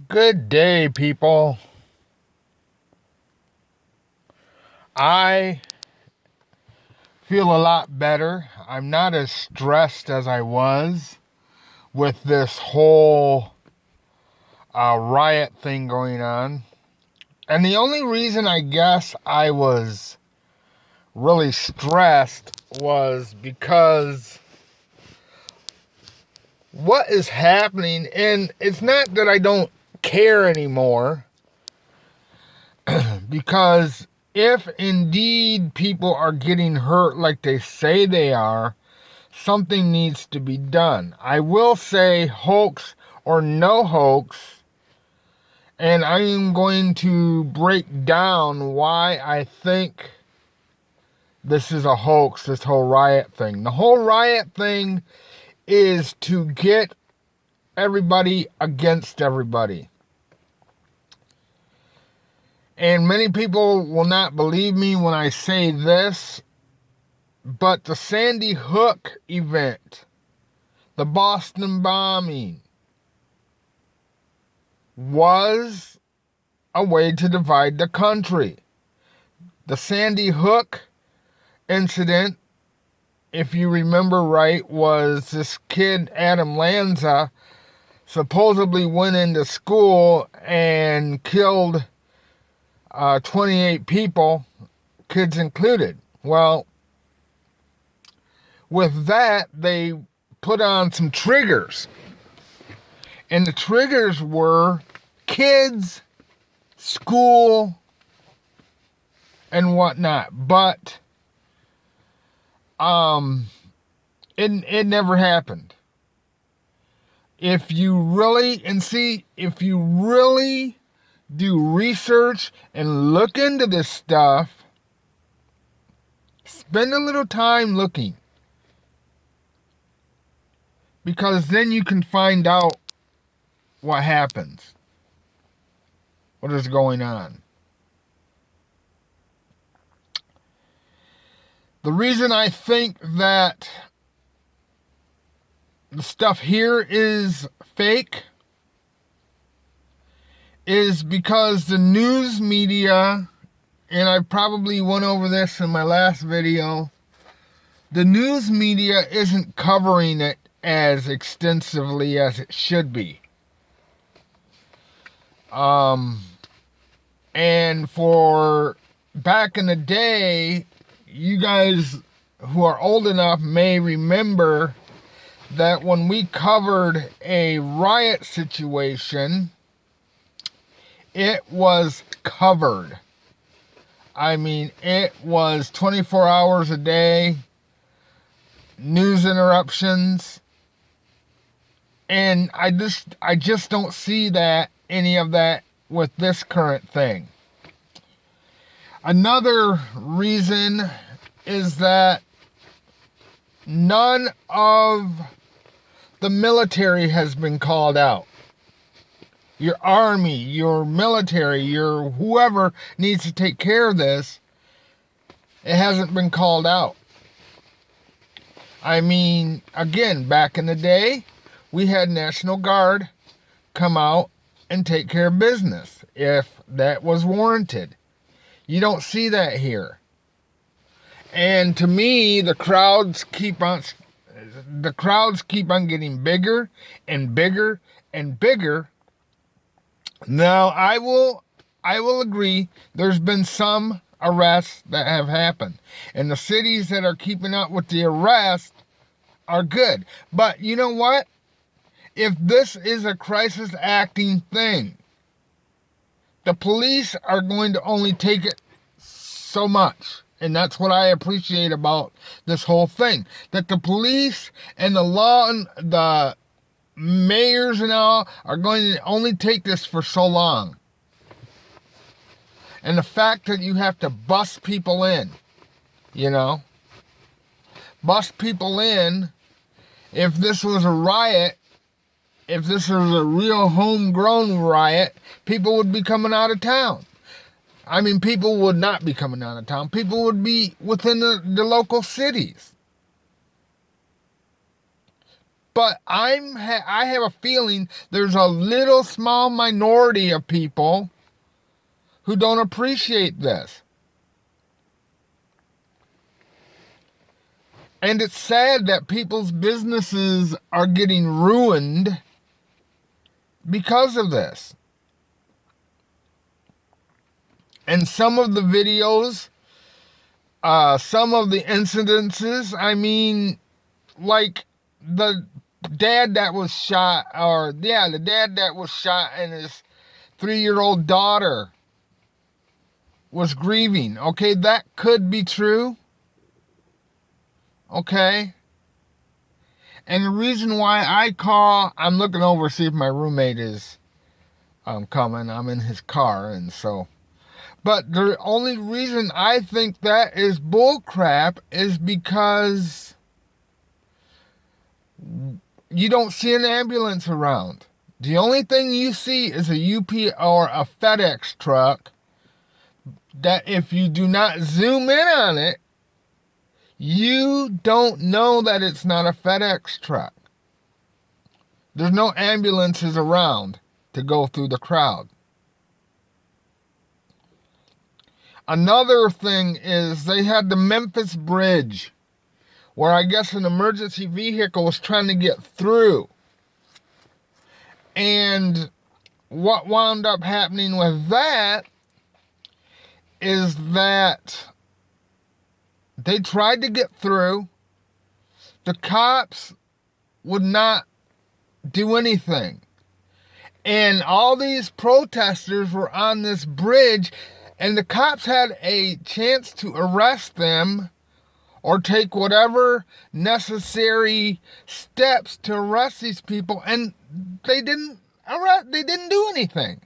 Good day, people. I feel a lot better. I'm not as stressed as I was with this whole riot thing going on. And the only reason I guess I was really stressed was because what is happening, and it's not that I don't care anymore, because if indeed people are getting hurt like they say they are, something needs to be done. I will say, hoax or no hoax, and I am going to break down why I think this is a hoax, this whole riot thing. The whole riot thing is to get everybody against everybody. And many people will not believe me when I say this, but the Sandy Hook event, the Boston bombing, was a way to divide the country. The Sandy Hook incident, if you remember right, was this kid, Adam Lanza, supposedly went into school and killed 28 people, kids included. Well, with that, they put on some triggers. And the triggers were kids, school, and whatnot. But it never happened. If you really do research and look into this stuff, spend a little time looking, because then you can find out what happens, what is going on. The reason I think that the stuff here is fake is because the news media, and I probably went over this in my last video, the news media isn't covering it as extensively as it should be. And for back in the day, you guys who are old enough may remember that when we covered a riot situation, it was covered. I mean, it was 24 hours a day, news interruptions, and I just don't see any of that with this current thing. Another reason is that none of the military has been called out. Your army, your military, your whoever needs to take care of this, it hasn't been called out. I mean, again, back in the day, we had National Guard come out and take care of business if that was warranted. You don't see that here. And to me, the crowds keep on getting bigger and bigger and bigger. Now, I will agree, there's been some arrests that have happened. And the cities that are keeping up with the arrests are good. But you know what? If this is a crisis acting thing, the police are going to only take it so much. And that's what I appreciate about this whole thing. That the police and the law and the mayors and all are going to only take this for so long. And the fact that you have to bust people in, bust people in, if this was a riot, if this was a real homegrown riot, people would be coming out of town. I mean, people would not be coming out of town. People would be within the local cities. But I have a feeling there's a little small minority of people who don't appreciate this. And it's sad that people's businesses are getting ruined because of this. And some of the videos, some of the incidences, I mean, like the dad that was shot, the dad that was shot and his 3-year-old daughter was grieving. Okay, that could be true. Okay. And the reason why I'm looking over to see if my roommate is coming. I'm in his car, and so. But the only reason I think that is bullcrap is because you don't see an ambulance around. The only thing you see is a UP or a FedEx truck that if you do not zoom in on it, you don't know that it's not a FedEx truck. There's no ambulances around to go through the crowd. Another thing is they had the Memphis Bridge, where I guess an emergency vehicle was trying to get through. And what wound up happening with that is that they tried to get through. The cops would not do anything. And all these protesters were on this bridge, and the cops had a chance to arrest them or take whatever necessary steps to arrest these people, and they didn't do anything.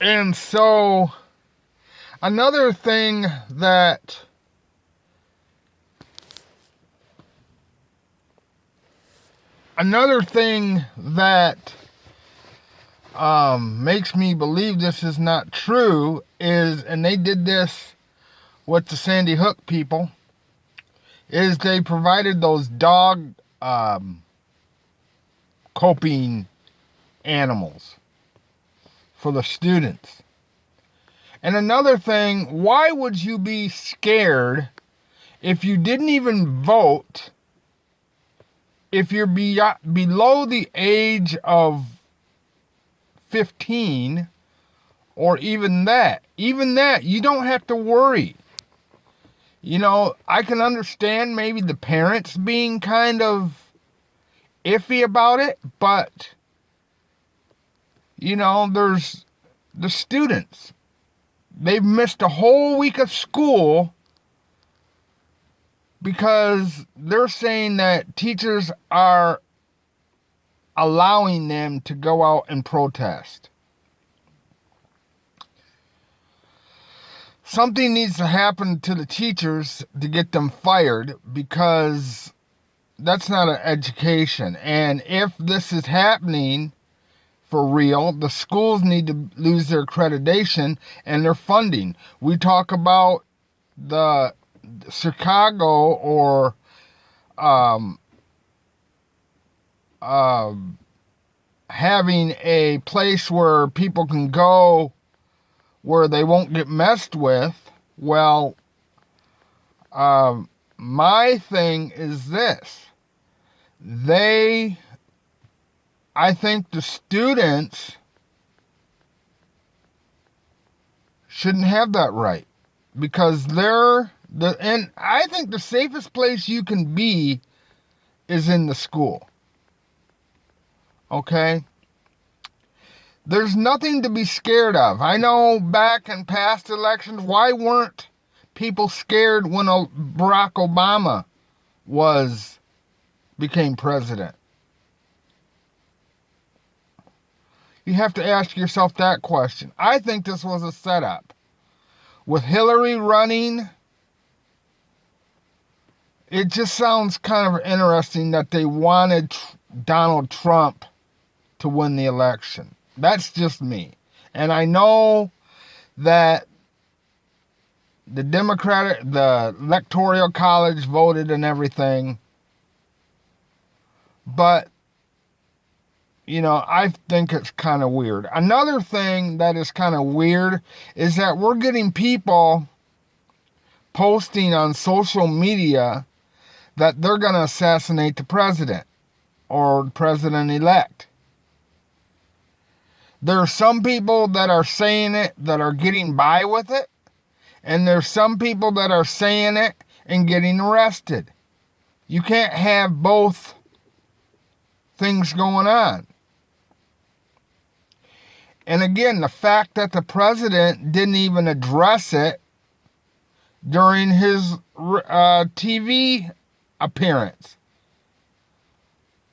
And so another thing that makes me believe this is not true is, and they did this with the Sandy Hook people, is they provided those dog coping animals for the students. And another thing, why would you be scared if you didn't even vote, if you're below the age of 15, or even that, you don't have to worry. You know, I can understand maybe the parents being kind of iffy about it, but, you know, there's the students. They've missed a whole week of school because they're saying that teachers are allowing them to go out and protest. Something needs to happen to the teachers to get them fired, because that's not an education. And if this is happening for real, the schools need to lose their accreditation and their funding. We talk about the Chicago or having a place where people can go where they won't get messed with. Well, my thing is this. I think the students shouldn't have that right, because and I think the safest place you can be is in the school. Okay? There's nothing to be scared of. I know back in past elections, why weren't people scared when Barack Obama became president? You have to ask yourself that question. I think this was a setup. With Hillary running, it just sounds kind of interesting that they wanted Donald Trump to win the election. That's just me. And I know that the Electoral College voted and everything. But, I think it's kind of weird. Another thing that is kind of weird is that we're getting people posting on social media that they're going to assassinate the president or president-elect. There are some people that are saying it that are getting by with it, and there's some people that are saying it and getting arrested. You can't have both things going on. And again, the fact that the president didn't even address it during his TV appearance.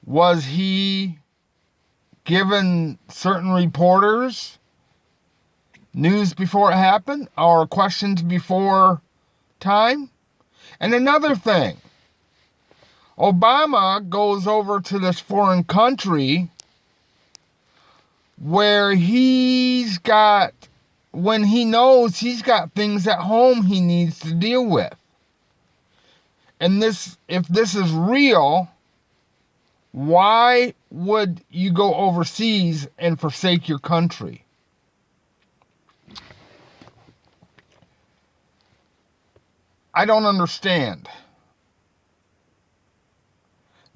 Was he given certain reporters news before it happened or questions before time? And another thing, Obama goes over to this foreign country where when he knows he's got things at home he needs to deal with. And if this is real, why would you go overseas and forsake your country? I don't understand.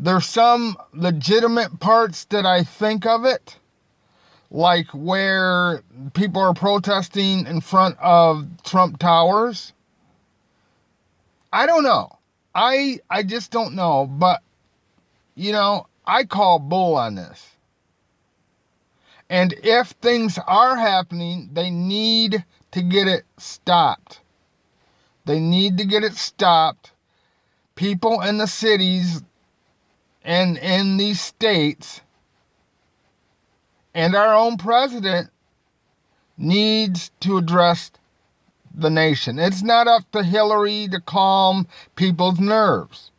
There's some legitimate parts that I think of it, like where people are protesting in front of Trump Towers. I don't know. I just don't know. But, I call bull on this. And if things are happening, they need to get it stopped. They need to get it stopped. People in the cities and in these states and our own president needs to address the nation. It's not up to Hillary to calm people's nerves.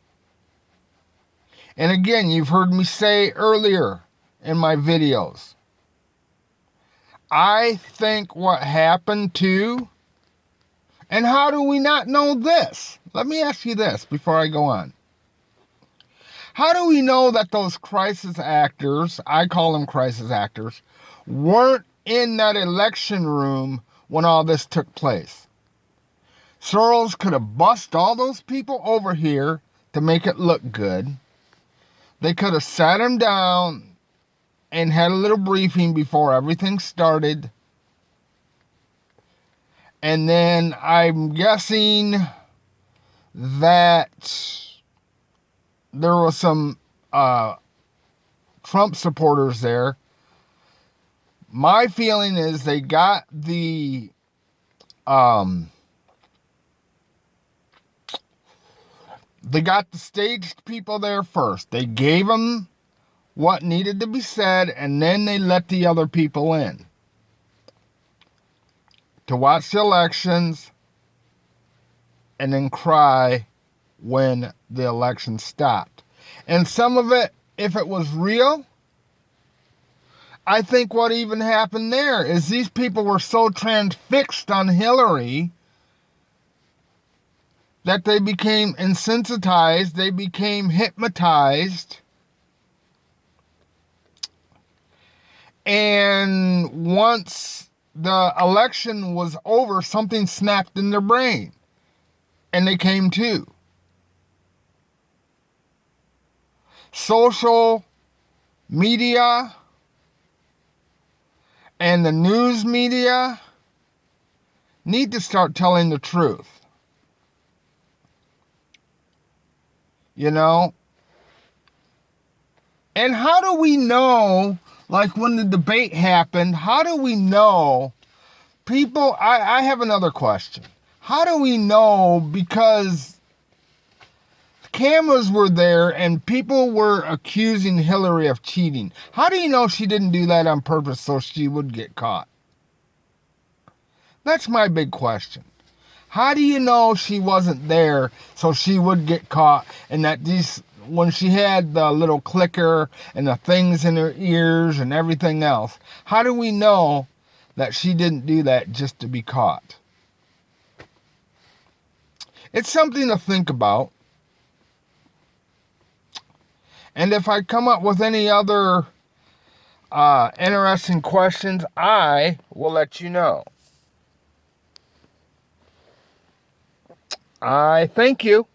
And again, you've heard me say earlier in my videos, I think what happened to, and how do we not know this? Let me ask you this before I go on. How do we know that those crisis actors, I call them crisis actors, weren't in that election room when all this took place? Soros could have bussed all those people over here to make it look good. They could have sat them down and had a little briefing before everything started. And then I'm guessing that there was some Trump supporters there. My feeling is they got the staged people there first. They gave them what needed to be said, and then they let the other people in to watch the elections and then cry when the election stopped. And some of it, if it was real, I think what even happened there is these people were so transfixed on Hillary that they became insensitized, they became hypnotized, and once the election was over, something snapped in their brain, and they came to. Social media and the news media need to start telling the truth. And how do we know, like when the debate happened, how do we know people, I have another question. How do we know, because cameras were there and people were accusing Hillary of cheating, how do you know she didn't do that on purpose so she would get caught? That's my big question. How do you know she wasn't there so she would get caught, and that when she had the little clicker and the things in her ears and everything else, how do we know that she didn't do that just to be caught. It's something to think about. And if I come up with any other interesting questions, I will let you know. I thank you.